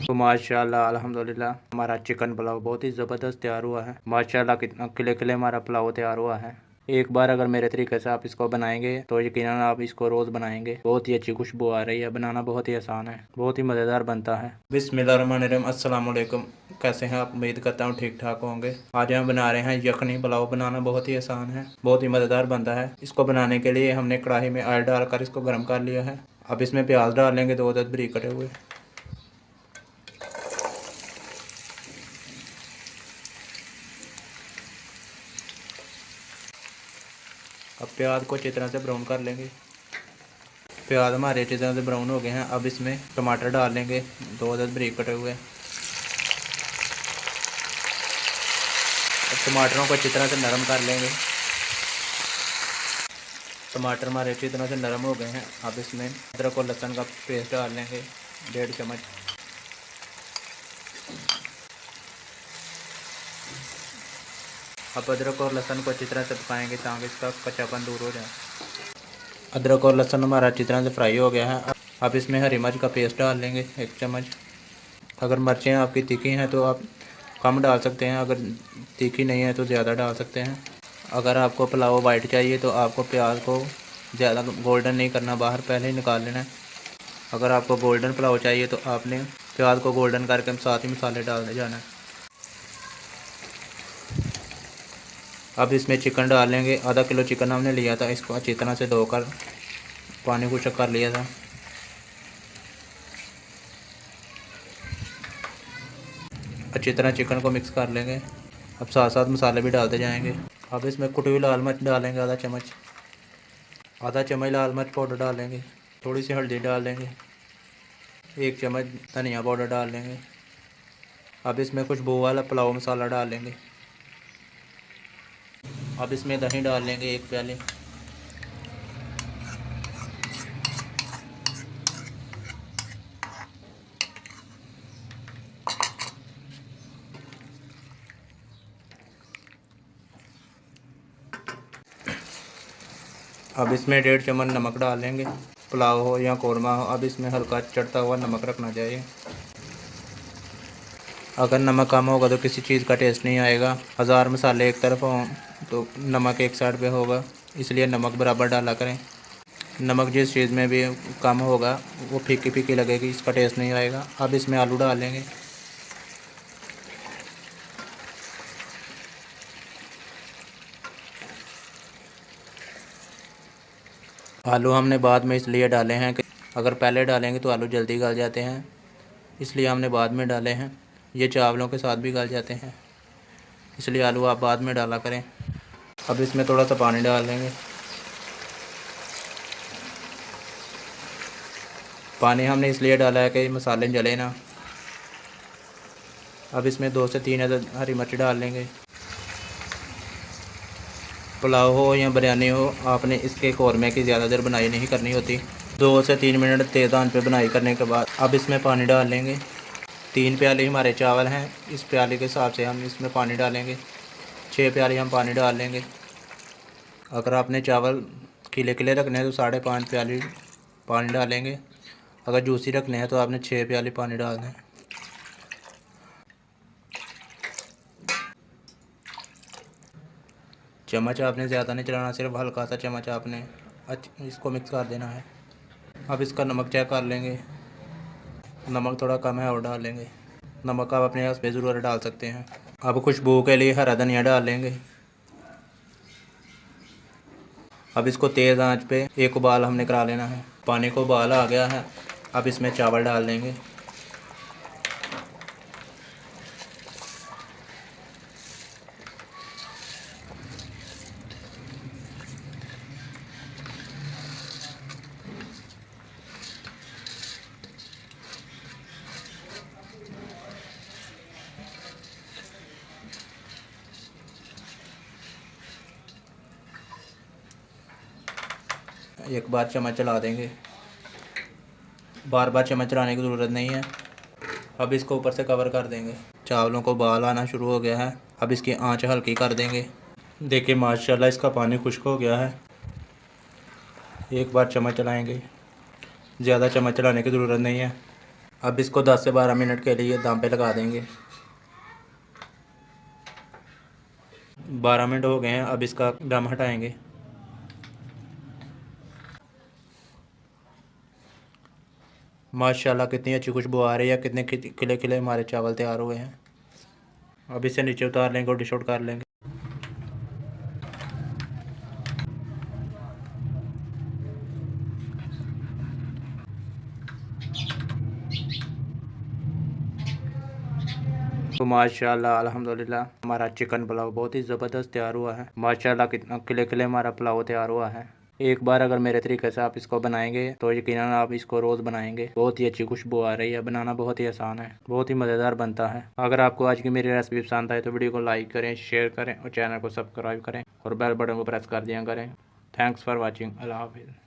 तो माशाल्लाह अल्हम्दुलिल्लाह हमारा चिकन पुलाव बहुत ही ज़बरदस्त तैयार हुआ है। माशाल्लाह कितना खिले खिले हमारा पुलाव तैयार हुआ है। एक बार अगर मेरे तरीके से आप इसको बनाएंगे तो यकीनन आप इसको रोज़ बनाएंगे। बहुत ही अच्छी खुशबू आ रही है। बनाना बहुत ही आसान है, बहुत ही मज़ेदार बनता है। बिस्मिल्लाहिर्रहमानिर्रहीम। अस्सलाम वालेकुम। कैसे हैं आप? उम्मीद करता हूँ ठीक ठाक होंगे। आज हम बना रहे हैं यखनी पुलाव। बनाना बहुत ही आसान है, बहुत ही मज़ेदार बनता है। इसको बनाने के लिए हमने कढ़ाई में ऑयल डालकर इसको गर्म कर लिया है। अब इसमें प्याज डाल लेंगे, 2 अदद बारीक कटे हुए। अब प्याज को अच्छी तरह से ब्राउन कर लेंगे। प्याज हमारे अच्छी तरह से ब्राउन हो गए हैं। अब इसमें टमाटर डाल लेंगे, 2 अदद बारीक कटे हुए। अब टमाटरों को अच्छी तरह से नरम कर लेंगे। टमाटर हमारे अच्छी तरह से नरम हो गए हैं। अब इसमें अदरक और लहसुन का पेस्ट डाल लेंगे, 1.5 चम्मच। अब अदरक और लहसुन को अच्छी तरह से पकाएंगे ताकि इसका कच्चापन दूर हो जाए। अदरक और लहसुन हमारा अच्छी तरह से फ्राई हो गया है। अब इसमें हरी मिर्च का पेस्ट डाल लेंगे, 1 चम्मच। अगर मिर्चें आपकी तीखी हैं तो आप कम डाल सकते हैं, अगर तीखी नहीं है तो ज़्यादा डाल सकते हैं। अगर आपको पुलाव वाइट चाहिए तो आपको प्याज को ज़्यादा गोल्डन नहीं करना, बाहर पहले ही निकाल लेना है। अगर आपको गोल्डन पुलाव चाहिए तो आपने प्याज को गोल्डन करके साथ ही मसाले डाल जाना है। अब इसमें चिकन डाल लेंगे। आधा किलो चिकन हमने लिया था, इसको अच्छी तरह से धोकर पानी को चेक कर लिया था। अच्छी तरह चिकन को मिक्स कर लेंगे। अब साथ साथ मसाले भी डालते जाएंगे। अब इसमें कुटी हुई लाल मिर्च डालेंगे, आधा चम्मच लाल मिर्च पाउडर डालेंगे। थोड़ी सी हल्दी डाल लेंगे, 1 चम्मच धनिया पाउडर डाल लेंगे। अब इसमें खुशबू वाला पुलाव मसाला डाल लेंगे। अब इसमें दही डाल लेंगे, 1 प्याली। अब इसमें 1.5 चम्मच नमक डाल लेंगे। पुलाव हो या कौरमा हो, अब इसमें हल्का चढ़ता हुआ नमक रखना चाहिए। अगर नमक कम होगा तो किसी चीज़ का टेस्ट नहीं आएगा। 1000 मसाले एक तरफ हों तो नमक एक साइड पे होगा, इसलिए नमक बराबर डाला करें। नमक जिस चीज़ में भी कम होगा वो फीकी फीकी लगेगी, इसका टेस्ट नहीं आएगा। अब इसमें आलू डाल लेंगे। आलू हमने बाद में इसलिए डाले हैं कि अगर पहले डालेंगे तो आलू जल्दी गल जाते हैं, इसलिए हमने बाद में डाले हैं। ये चावलों के साथ भी गल जाते हैं, इसलिए आलू आप बाद में डाला करें। अब इसमें थोड़ा सा पानी डाल देंगे। पानी हमने इसलिए डाला है कि मसाले जले ना। अब इसमें 2 से 3 अदद हरी मिर्च डाल लेंगे। पुलाव हो या बिरयानी हो, आपने इसके कौरमे की ज़्यादा देर बनाई नहीं करनी होती। 2 से 3 मिनट तेज़ आंच पे बनाई करने के बाद अब इसमें पानी डाल लेंगे। 3 प्याली हमारे चावल हैं, इस प्याली के हिसाब से हम इसमें पानी डालेंगे। 6 प्याली हम पानी डाल लेंगे। अगर आपने चावल खिले खिले रखने हैं तो 5.5 प्याली पानी डालेंगे। अगर जूसी रखने हैं तो आपने 6 प्याली पानी डालना है। चम्मच आपने ज़्यादा नहीं चलाना, सिर्फ हल्का सा चम्मच आपने इसको मिक्स कर देना है। अब इसका नमक चेक कर लेंगे, नमक थोड़ा कम है और डाल लेंगे। नमक आप अपने हाथ पे ज़रूर डाल सकते हैं। अब खुशबू के लिए हरा धनिया डाल लेंगे। अब इसको तेज़ आंच पे एक उबाल हमने करा लेना है। पानी को उबाल आ गया है, अब इसमें चावल डाल देंगे। एक बार चम्मच चला देंगे, बार बार चम्मच चलाने की ज़रूरत नहीं है। अब इसको ऊपर से कवर कर देंगे। चावलों को उबाल आना शुरू हो गया है, अब इसकी आंच हल्की कर देंगे। देखिए माशाल्लाह इसका पानी खुश्क हो गया है। एक बार चम्मच चलाएंगे, ज़्यादा चम्मच चलाने की ज़रूरत नहीं है। अब इसको 10 से 12 मिनट के लिए दम पे लगा देंगे। 12 मिनट हो गए हैं, अब इसका दम हटाएंगे। माशाल्लाह कितनी अच्छी खुशबू आ रही है, कितने खिले खिले हमारे चावल तैयार हुए हैं। अब इसे नीचे उतार लेंगे और डिश आउट कर लेंगे। तो माशाल्लाह अल्हम्दुलिल्लाह हमारा चिकन पुलाव बहुत ही ज़बरदस्त तैयार हुआ है। माशाल्लाह कितना खिले खिले हमारा पुलाव तैयार हुआ है। एक बार अगर मेरे तरीके से आप इसको बनाएंगे तो यकीनन आप इसको रोज़ बनाएंगे। बहुत ही अच्छी खुशबू आ रही है, बनाना बहुत ही आसान है, बहुत ही मज़ेदार बनता है। अगर आपको आज की मेरी रेसिपी पसंद आए तो वीडियो को लाइक करें, शेयर करें और चैनल को सब्सक्राइब करें और बेल बटन को प्रेस कर दिया करें। Thanks for watching. अल्लाह हाफिज़।